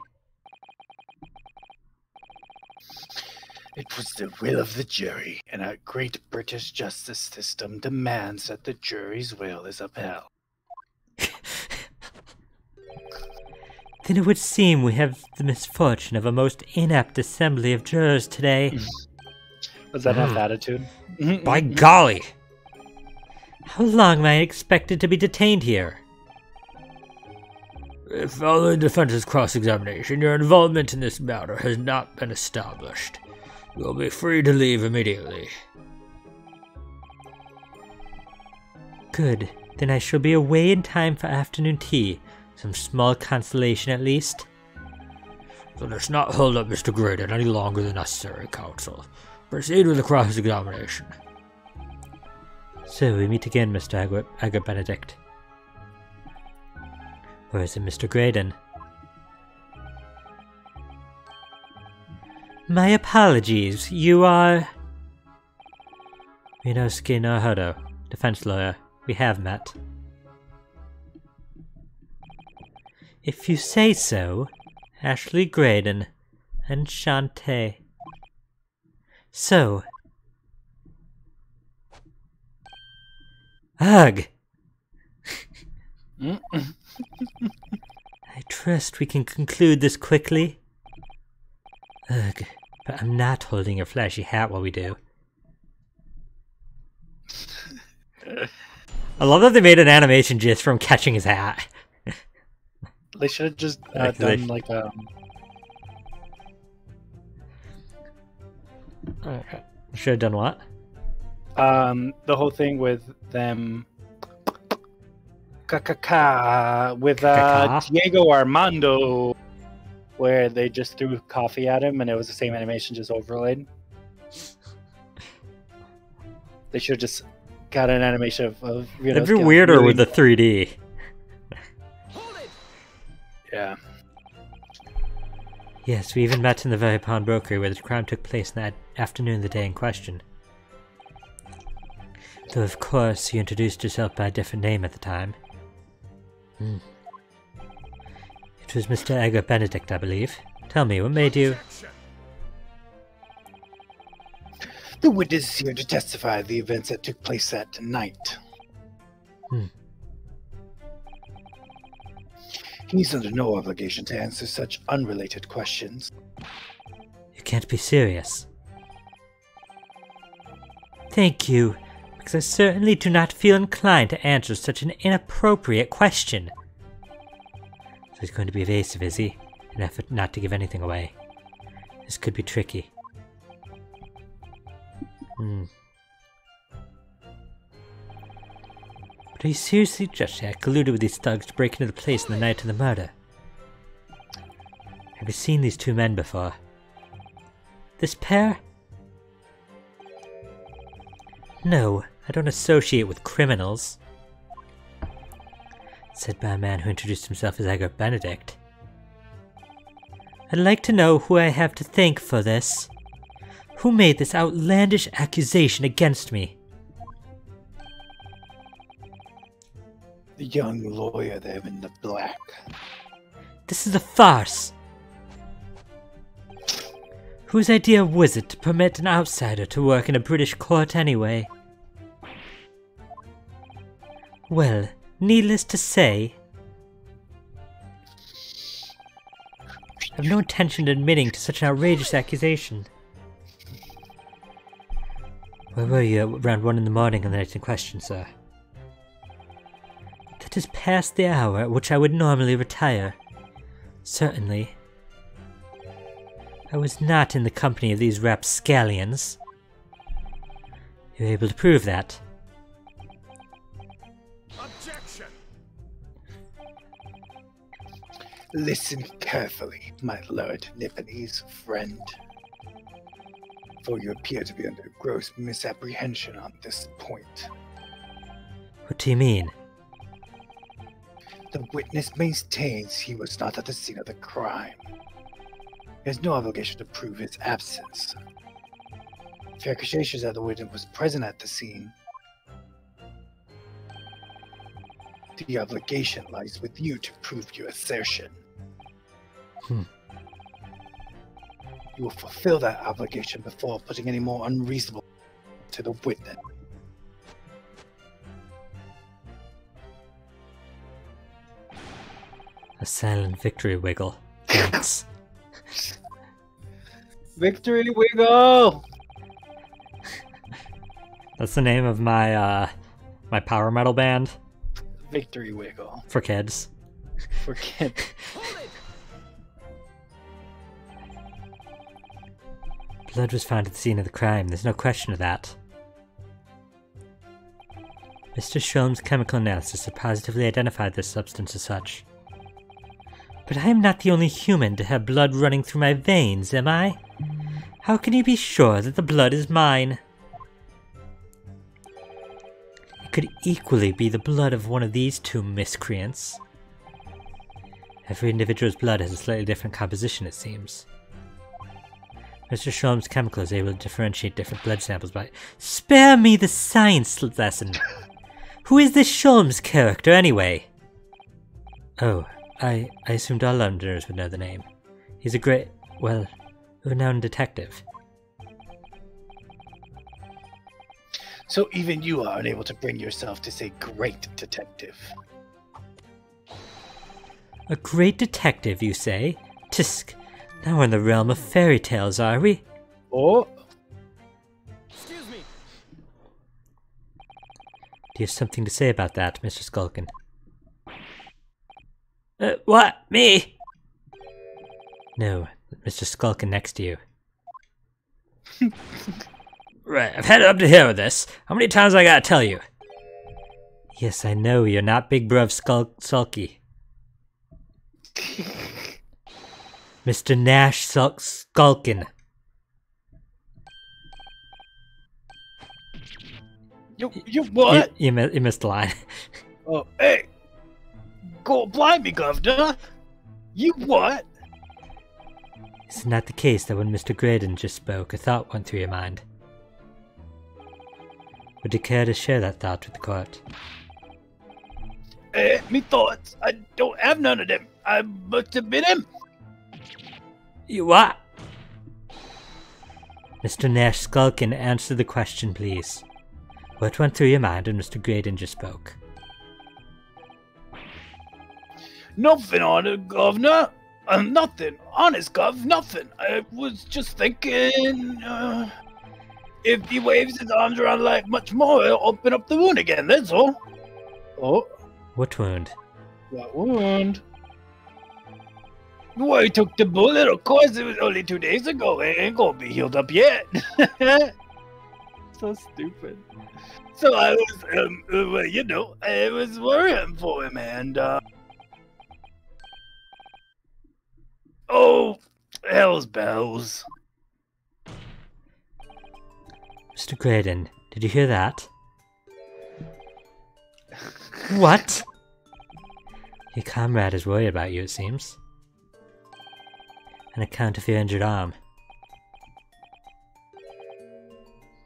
It was the will of the jury, and our great British justice system demands that the jury's will is upheld. Then it would seem we have the misfortune of a most inept assembly of jurors today. Was that enough attitude? By golly! How long am I expected to be detained here? If following the defense's cross-examination, your involvement in this matter has not been established. You will be free to leave immediately. Good. Then I shall be away in time for afternoon tea. Some small consolation at least. So let's not hold up Mr. Graydon any longer than necessary, counsel. Proceed with the cross-examination. So we meet again, Mr. Agger Benedict. Or is it Mr. Graydon? My apologies, you are... Minosuke Naruhodo, defense lawyer. We have met. If you say so, Ashley Graydon and Shantae. So... Ugh! I trust we can conclude this quickly. Ugh, but I'm not holding your flashy hat while we do. I love that they made an animation just from catching his hat. They should have just Like done like Should have done what? the whole thing with them with Diego Armando, where they just threw coffee at him and it was the same animation just overlaid. They should have just got an animation of It'd be weirder with the 3D. Yeah. Yes, we even met in the very pawnbrokery where the crime took place in that afternoon of the day in question. Though, of course, you introduced yourself by a different name at the time. It was Mr. Agger Benedict, I believe. Tell me, what made you... The witness is here to testify the events that took place that night. He's under no obligation to answer such unrelated questions. You can't be serious. Thank you, because I certainly do not feel inclined to answer such an inappropriate question. So he's going to be evasive, is he? In an effort not to give anything away. This could be tricky. But are you seriously suggesting I colluded with these thugs to break into the place on the night of the murder? Have you seen these two men before? This pair? No, I don't associate with criminals. Said by a man who introduced himself as Agger Benedict. I'd like to know who I have to thank for this. Who made this outlandish accusation against me? The young lawyer there in the black. This is a farce. Whose idea was it to permit an outsider to work in a British court anyway? Well, needless to say, I have no intention of admitting to such an outrageous accusation. Where were you around 1 in the morning on the night in question, sir? That is past the hour at which I would normally retire. Certainly. I was not in the company of these rapscallions. You're able to prove that. Objection! Listen carefully, my Lord Nipponese friend. For you appear to be under gross misapprehension on this point. What do you mean? The witness maintains he was not at the scene of the crime. He has no obligation to prove his absence. If your accusation is that the witness was present at the scene, the obligation lies with you to prove your assertion. You will fulfill that obligation before putting any more unreasonable to the witness. A silent victory wiggle. Thanks. Victory Wiggle! That's the name of my my power metal band Victory Wiggle. for kids. For kids. Blood was found at the scene of the crime. There's no question of that. Mr. Sholmes' chemical analysis had positively identified this substance as such. But I am not the only human to have blood running through my veins, am I? How can you be sure that the blood is mine? It could equally be the blood of one of these two miscreants. Every individual's blood has a slightly different composition, it seems. Mr. Sholmes' chemical is able to differentiate different blood samples by— Spare me the science lesson! Who is this Sholmes character, anyway? Oh, I assumed all Londoners would know the name. He's a great, well, renowned detective. So even you are unable to bring yourself to say great detective. A great detective, you say? Tisk! Now we're in the realm of fairy tales, are we? Oh, Excuse me. Do you have something to say about that, Mr. Skulkin? What? Me? No, Mr. Skulkin next to you. Right, I've had it up to here with this. How many times I gotta tell you? Yes, I know, you're not Big Bruv Sulky. Mr. Nash Skulkin. You what? You missed the line. Oh, hey! Go blind me, Governor! You what? Is it not the case that when Mr. Graydon just spoke, a thought went through your mind? Would you care to share that thought with the court? Me thoughts. I don't have none of them. I must have been him. You what? Mr. Nash Skulkin, answer the question, please. What went through your mind when Mr. Graydon just spoke? Nothing on it, Governor. Nothing. Honest, Gov, nothing. I was just thinking, if he waves his arms around like much more, it'll open up the wound again, that's all. Oh, What wound? what wound? Why he took the bullet? Of course, it was only 2 days ago. It ain't gonna be healed up yet. So stupid. So I was, well, you know, I was worrying for him, and, oh, hell's bells. Mr. Graydon, did you hear that? What? Your comrade is worried about you, it seems. An account of your injured arm.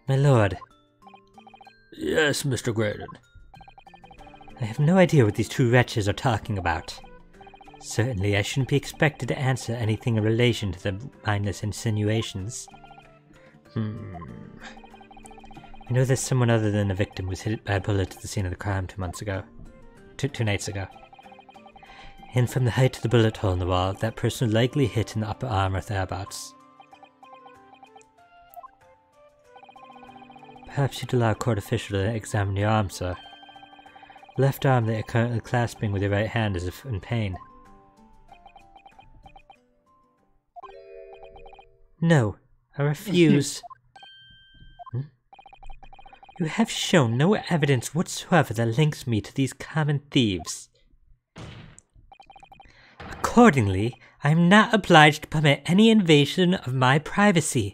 My lord, Yes, Mr. Graydon. I have no idea what these two wretches are talking about. Certainly I shouldn't be expected to answer anything in relation to their mindless insinuations. I know there's someone other than the victim was hit by a bullet at the scene of the crime 2 months ago. Two nights ago. And from the height of the bullet hole in the wall, that person was likely hit in the upper arm or thereabouts. Perhaps you'd allow a court official to examine your arm, sir. The left arm that you're currently clasping with your right hand is in pain. No, I refuse. You have shown no evidence whatsoever that links me to these common thieves. Accordingly, I am not obliged to permit any invasion of my privacy.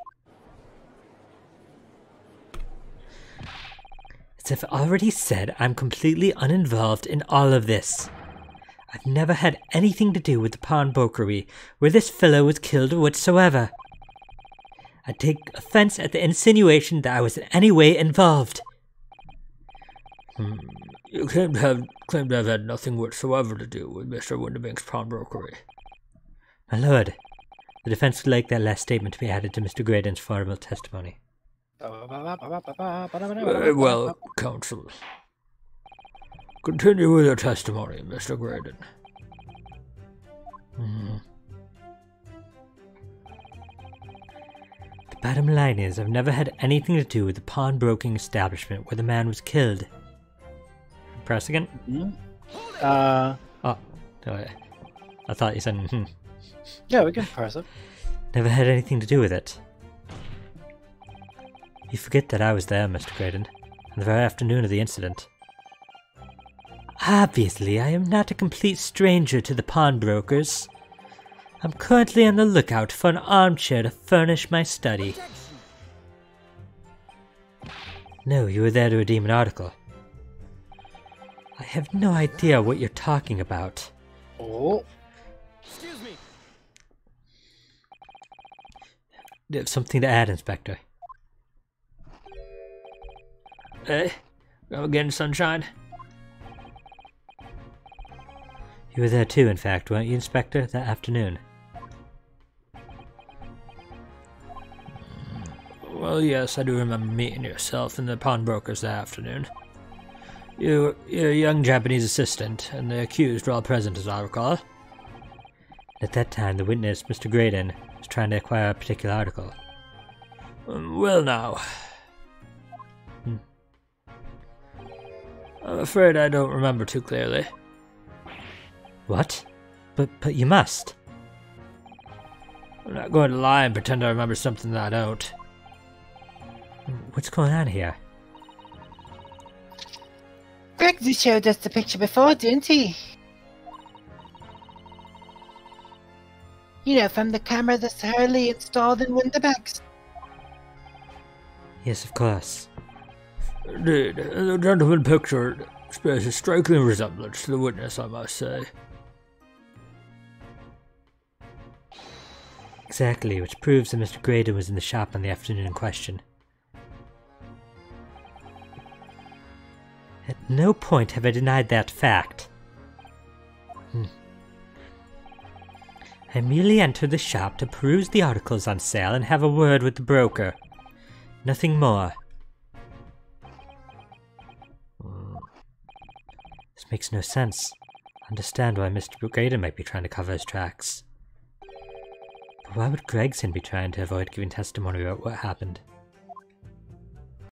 As I've already said, I'm completely uninvolved in all of this. I've never had anything to do with the pawnbrokery where this fellow was killed whatsoever. I take offense at the insinuation that I was in any way involved. You claim to have had nothing whatsoever to do with Mr. Windibank's pawnbrokery. My lord, the defense would like that last statement to be added to Mr. Graydon's formal testimony. Very well, counsel. Continue with your testimony, Mr. Graydon. The bottom line is, I've never had anything to do with the pawnbroking establishment where the man was killed. Press again? Uh, Oh, I thought you said yeah, we can press it. Never had anything to do with it. You forget that I was there, Mr. Graydon, on the very afternoon of the incident. Obviously, I am not a complete stranger to the pawnbrokers. I'm currently on the lookout for an armchair to furnish my study. No, you were there to redeem an article. I have no idea what you're talking about. Oh. Excuse me. You have something to add, Inspector? Go again, Sunshine. You were there too, in fact, weren't you, Inspector, that afternoon? Well, yes, I do remember meeting yourself and the pawnbrokers that afternoon. You're a young Japanese assistant, and the accused were all present, as I recall. At that time, the witness, Mr. Graydon, was trying to acquire a particular article. Well, now. I'm afraid I don't remember too clearly. What? But you must. I'm not going to lie and pretend I remember something that I don't. What's going on here? Gregsy showed us the picture before, didn't he? You know, from the camera that's Hurley installed in Winterbags. Yes, of course. Indeed, the gentleman pictured bears a striking resemblance to the witness, I must say. Exactly, which proves that Mr. Graydon was in the shop on the afternoon in question. At no point have I denied that fact. I merely entered the shop to peruse the articles on sale and have a word with the broker. Nothing more. This makes no sense. I understand why Mr. Graydon might be trying to cover his tracks. But why would Gregson be trying to avoid giving testimony about what happened?